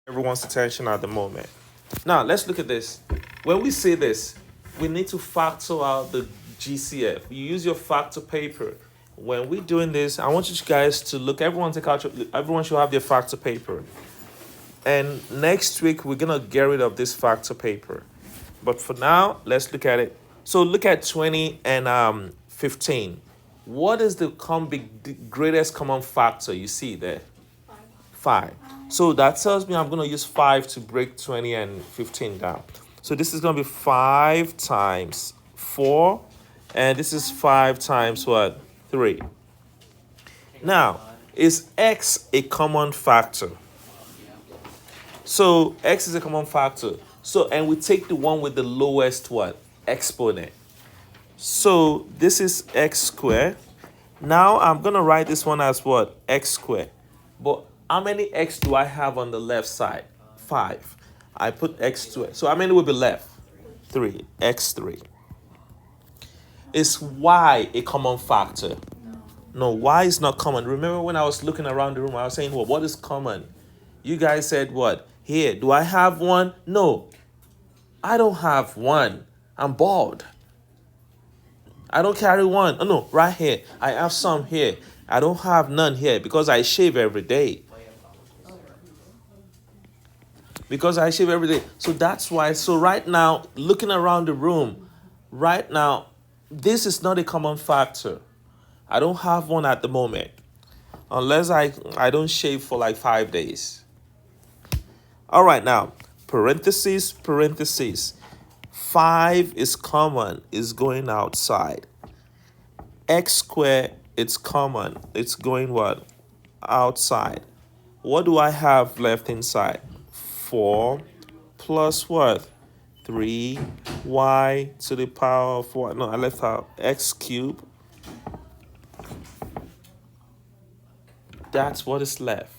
everyone's attention at the moment. Now, let's look at this. When we say this, we need to factor out the GCF. You use your factor paper. When we're doing this, I want you guys to look. Everyone should have their factor paper. And next week, we're going to get rid of this factor paper. But for now, let's look at it. So look at 20 and 15. What is the greatest common factor you see there? 5. So that tells me I'm going to use 5 to break 20 and 15 down. So this is going to be 5 times 4. And this is 5 times what? 3. Now, is x a common factor? So x is a common factor. So, and we take the one with the lowest what? Exponent. So this is x squared. Now I'm going to write this one as what? X squared. But how many x do I have on the left side? 5. I put x to it. So how many will be left? 3. X3. Is y a common factor? No, y is not common. Remember when I was looking around the room, I was saying, well, what is common? You guys said what? Here, do I have one? No, I don't have one. I'm bald. I don't carry one. Oh, no, right here. I have some here. I don't have none here because I shave every day. So that's why. So right now, looking around the room, right now, this is not a common factor. I don't have one at the moment. Unless I don't shave for like 5 days. All right, now, parentheses. 5 is common, is going outside. X squared, it's common, it's going what? Outside. What do I have left inside? 4 plus what? 3y to the power of what? No, I left out x cubed. That's what is left.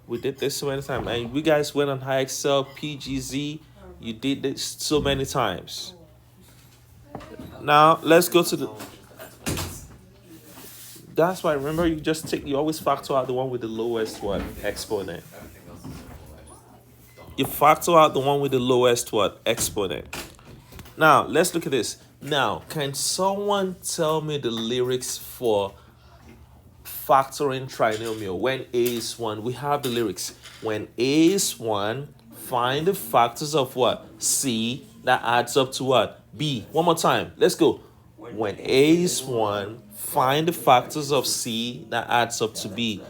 We did this so many times. And we guys went on high Excel, PGZ. You did this so many times. Now, let's go to the... That's why, remember, you always factor out the one with the lowest what? Exponent. You factor out the one with the lowest what? Exponent. Now, let's look at this. Now, can someone tell me the lyrics for factoring trinomial? When a is 1, we have the lyrics. When a is 1, find the factors of what? C that adds up to what? B. One more time. Let's go. When a is 1, find the factors of C that adds up to B.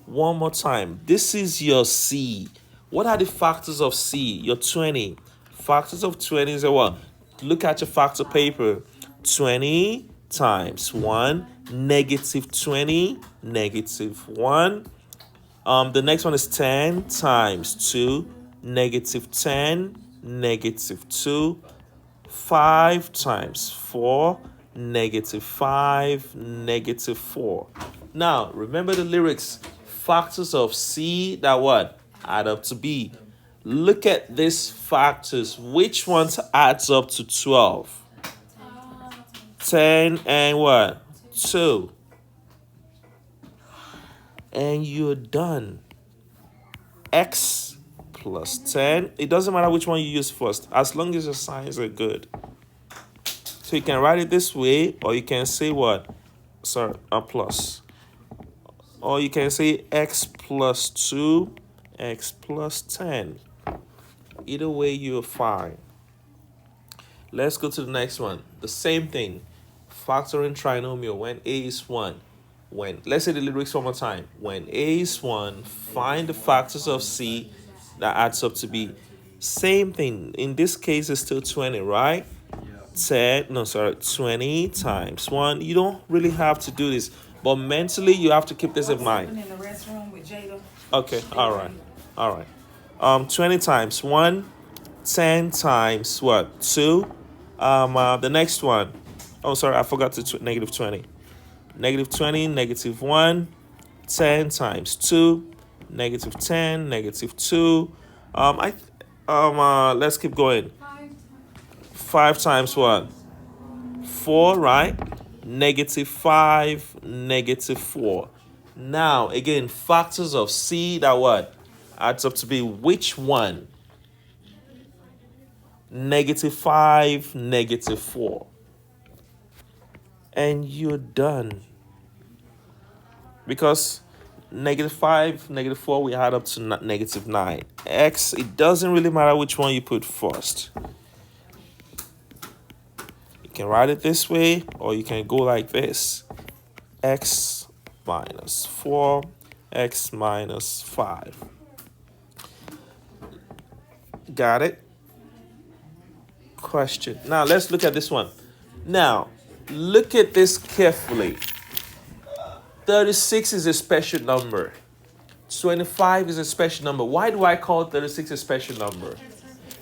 One more time. This is your C. What are the factors of C? Your 20. Factors of 20 is a what? Look at your factor paper. 20 times 1, negative 20, negative 1. The next one is 10 times 2, negative 10, negative 2. 5 times 4, negative 5, negative 4. Now, remember the lyrics. Factors of C that what? Add up to B. Look at these factors. Which ones adds up to 12? 10 and what? 2. And you're done. X plus 10. It doesn't matter which one you use first, as long as your signs are good. So you can write it this way, or you can say what? Sorry, a plus. Or you can say x plus 2, x plus 10. Either way, you're fine. Let's go to the next one. The same thing. Factoring trinomial when a is 1. Let's say the lyrics one more time. When a is 1, find the factors of C that adds up to B. Same thing. In this case, it's still 20, right? 20 times 1. You don't really have to do this, but mentally, you have to keep this in mind. In the restroom with Jada. Okay, all right. 20 times 1, 10 times what? 2. The next one. Oh, sorry, I forgot to negative 20. Negative 20, negative 1, 10 times 2, negative 10, negative 2. Let's keep going. 5 times what? 4, right? Negative 5, negative 4. Now, again, factors of c that what? Adds up to be which one? -5, -4. And you're done. Because -5, -4, we add up to -9. X, it doesn't really matter which one you put first. You can write it this way, or you can go like this. X minus 4, X minus 5. Got it? Question. Now, let's look at this one. Now, look at this carefully. 36 is a special number. 25 is a special number. Why do I call 36 a special number?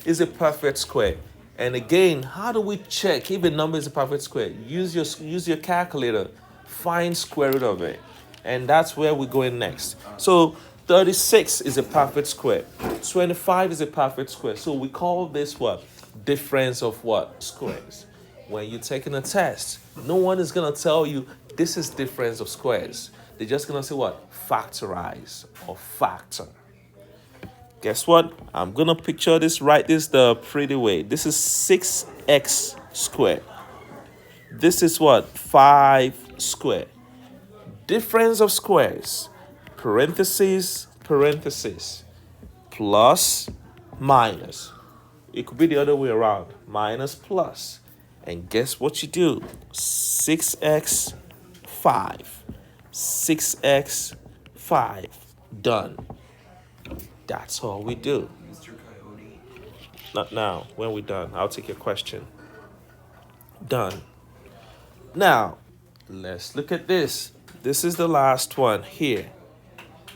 It's a perfect square. And again, how do we check if a number is a perfect square? Use your calculator. Find square root of it. And that's where we're going next. So 36 is a perfect square. 25 is a perfect square. So we call this what? Difference of what? Squares. When you're taking a test, no one is going to tell you this is difference of squares. They're just going to say what? Factorize or factor. Guess what? I'm going to picture this, write this the pretty way. This is 6x squared. This is what? 5 squared. Difference of squares. Parentheses, parentheses. Plus, minus. It could be the other way around. Minus, plus. And guess what you do? 6x, 5. 6x, 5. Done. That's all we do. Mr. Coyote. Not now. When we're done, I'll take your question. Done. Now, let's look at this. This is the last one here.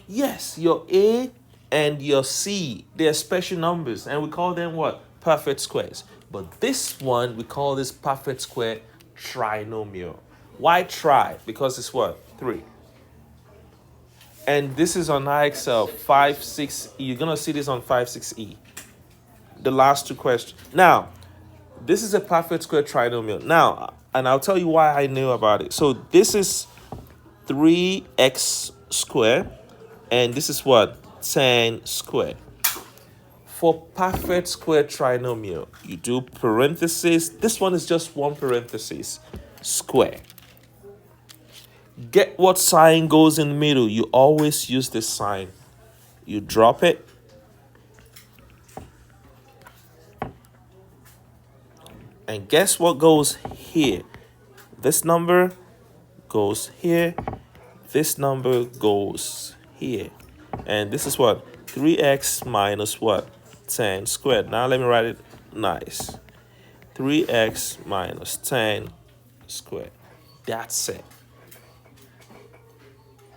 Yes, your A and your C, they're special numbers, and we call them what? Perfect squares. But this one, we call this perfect square trinomial. Why tri? Because it's what? 3. And this is on IXL 5, 6E. You're going to see this on 5, 6E. The last two questions. Now, this is a perfect square trinomial. Now, and I'll tell you why I knew about it. So this is 3x squared. And this is what? 10 squared. For perfect square trinomial, you do parentheses. This one is just one parenthesis. Square. Get what sign goes in the middle. You always use this sign. You drop it. And guess what goes here? This number goes here. This number goes here. And this is what? 3x minus what? 10 squared. Now let me write it nice. 3x minus 10 squared. That's it.